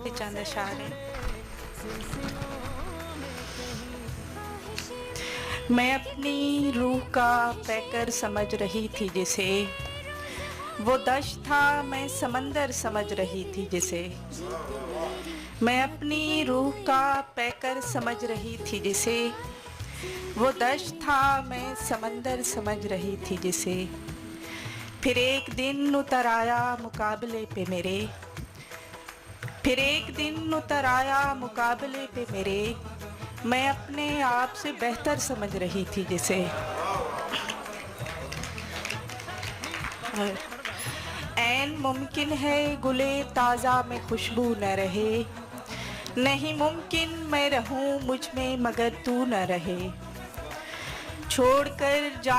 चंद इशारे। मैं अपनी रूह का पैकर समझ रही थी जिसे, वो दश्त था मैं समंदर समझ रही थी जिसे। मैं अपनी रूह का पैकर समझ रही थी जिसे, वो दश्त था मैं समंदर समझ रही थी जिसे। फिर एक दिन उतर आया मुकाबले पे मेरे, फिर एक दिन उतर आया मुकाबले पे मेरे, मैं अपने आप से बेहतर समझ रही थी जिसे। ऐन मुमकिन है गुले ताज़ा में खुशबू न रहे, नहीं मुमकिन मैं रहूं मुझ में मगर तू न रहे। छोड़कर जान